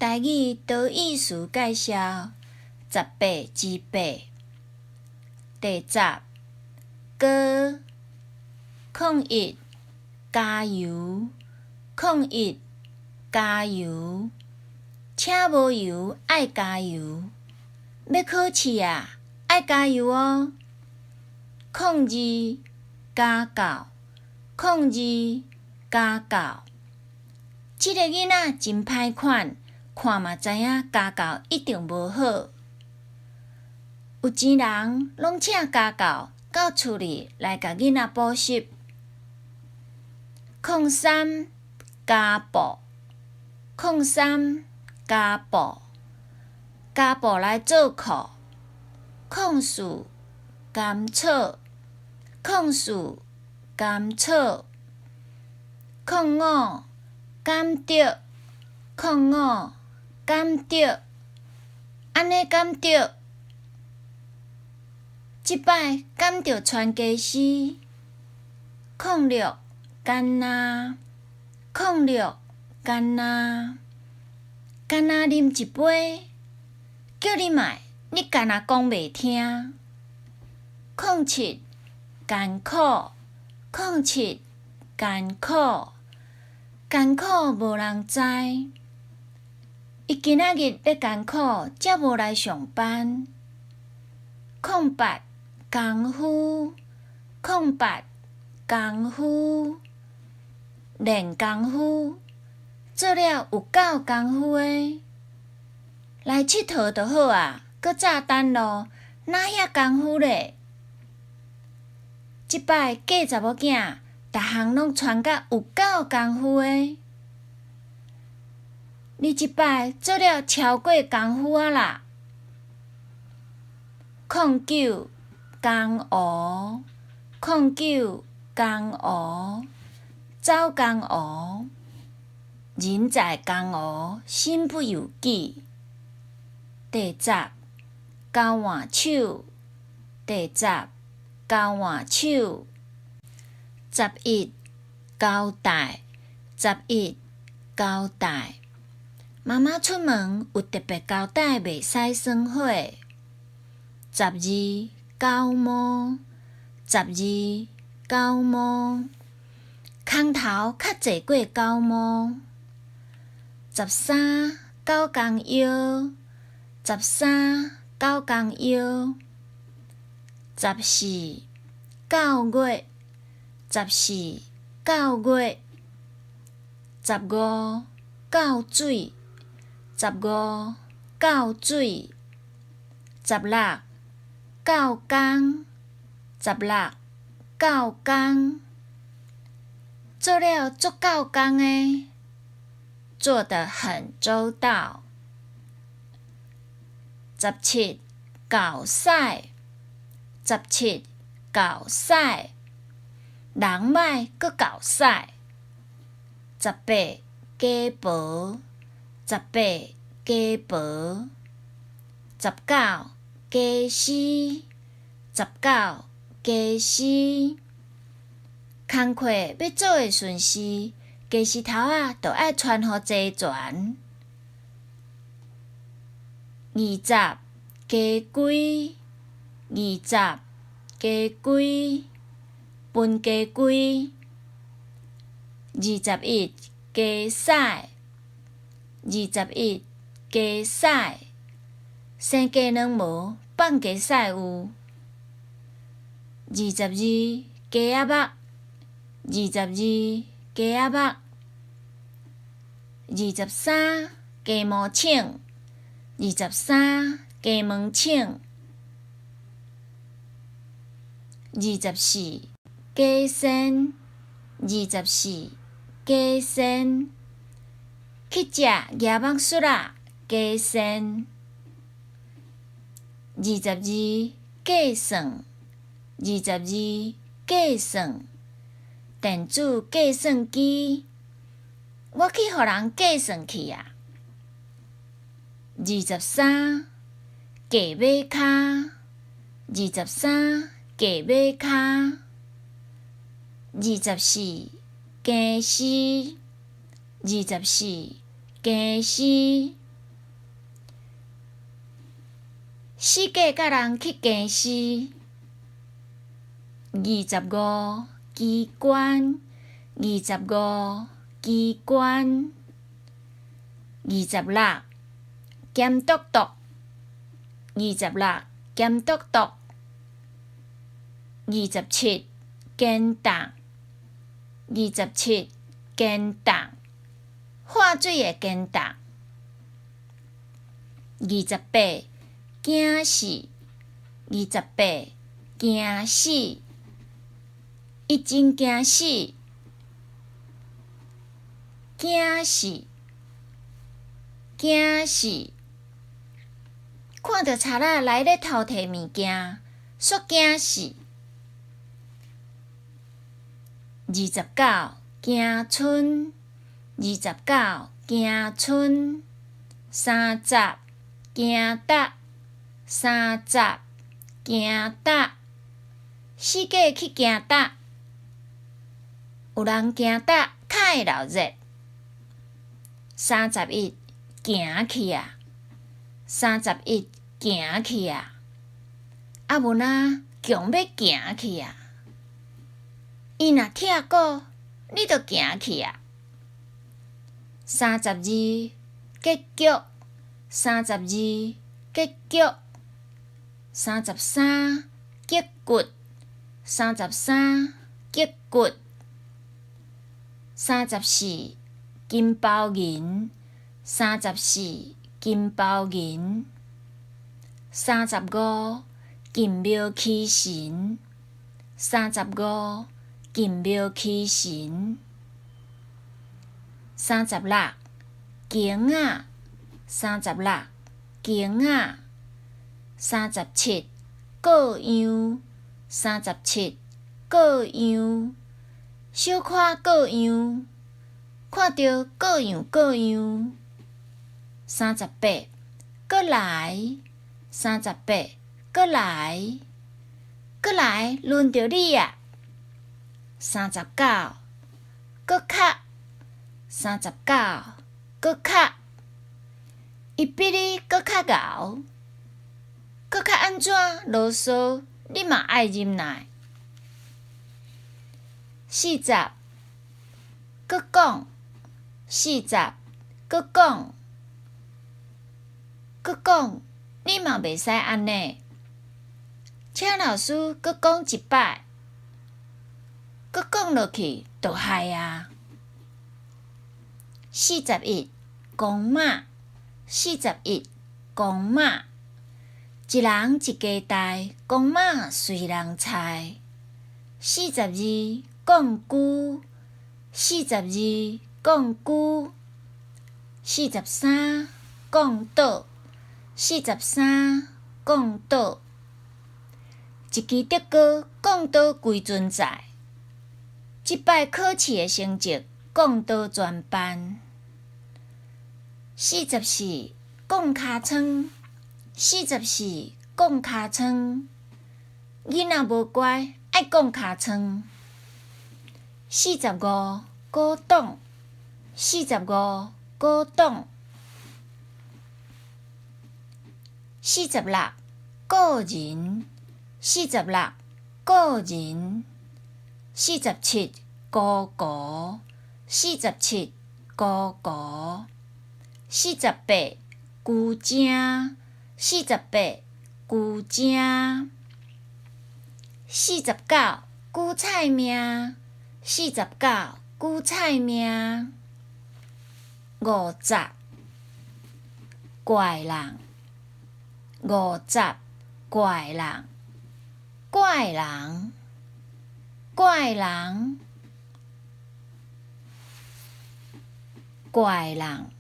台语多意思介绍18之8。第10，歌，01，加油，01，加油，请无油爱加油，要考试啊，爱加油哦。02，加教，02，加教。即个囡仔真歹看，看嘛知影家教一定无好。有钱人拢请家教到厝里来甲囡仔补习。03，家暴，03，家暴，家暴来做课。04，甘草，04，甘草。05，甘蔗，05，甘蔗。安尼甘蔗，即摆甘着传家诗。06，干若，06，干若，干若啉一杯，叫你卖，你干若讲袂听。07，艰苦，07，艰苦，艰苦无人知。伊今仔日咧艰苦，才无来上班。08，功夫，08，功夫，练功夫，做了有够功夫诶。来佚佗就好啊，搁炸弹咯，哪遐功夫咧？即摆嫁查某囝，逐项拢穿甲有够功夫诶。你即摆做了超过功夫啊啦。09，江湖，09，江湖，走江湖，人在江湖，身不由己。第10，交换手，第10，交换手。11，交代，11，交代。妈妈出门有特别交代袂使耍火。12，狗毛，12，狗毛，空头较济过狗毛。13，狗公药，13，狗公药。14，狗月，14，狗月。15，狗水，15，狗水。16，狗工，16，狗工。做了足够工诶，做得很周到。17，搞屎，17，搞屎，人莫搁搞屎。18，家婆，18，家婆。19，家私，19，家私。工课要做诶顺时，家私头仔就爱传互齐全。20，家规，20，家规，分家规。21，家屎，21，家屎，生鸡卵无，放家屎有。22，鸡仔肉，22，鸡仔肉。23，鸡毛请，23，鸡毛请。24，鸡身，24，鸡身。去食椰目雪仔，鸡身。22，计算，22，计算。电子计算机，我去互人计算去啊。23，价码卡，23，价码卡。24，家私，24，家私。四界甲人去行事。25机关，25机关。26咸笃笃，26咸笃笃。27坚冻，27坚冻。化水的坚冻。28惊死，28惊死。伊真惊死，惊死，惊死！看到贼仔来咧偷摕物件，煞惊死。29惊春，29惊春。30惊搭，30惊搭。四界去行搭。有人行搭较会流热。31行去啊，31行去啊。啊无若强要行去啊，伊若拆鼓，你着行去啊。32结局，32结局。33结骨，33结骨。34金包银，34金包银。35进庙祈神，35进庙祈神。36经仔，36经仔。37各样，37各样。小可各样，看到各样各样。38搁来，38搁来，搁来轮到你啊。39搁较，39搁较。伊比你搁较敖，搁较安怎啰嗦，你嘛爱忍耐。40搁讲，40搁讲，搁讲，你嘛袂使安尼。请老师搁讲一摆，搁讲落去就害啊。41公马，41公马。一人一家带，公马随人猜。42讲句，42讲句。43讲倒，43讲倒。一支德歌讲倒规存在，即摆考试的成绩讲倒全班。44讲尻川，44讲尻川。囡仔无乖，爱讲尻川。45鼓党，45鼓党。46个人，46个人。47姑姑，47姑姑。48牛精，48牛精。49韭菜命，49韭菜命。50怪人，50怪人，怪人，怪人，怪人。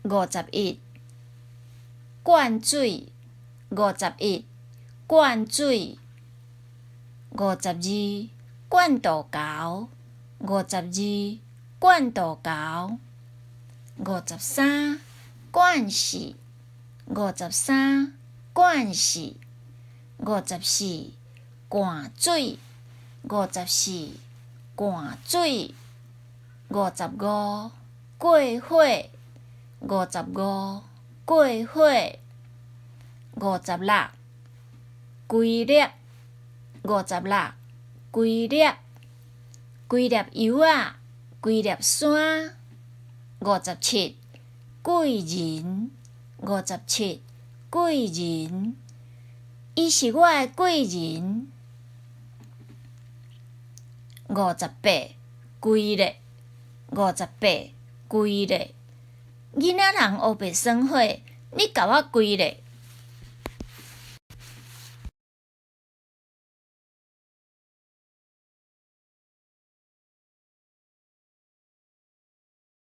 51灌水，51灌水。52灌豆沟，52灌豆沟。53灌死，53灌死。54灌水，54灌水。55过火，55过火。56规粒56规粒规粒油仔规粒山57贵人57贵人伊是我的贵人58规日58规日囡仔人学白算伙你甲我规日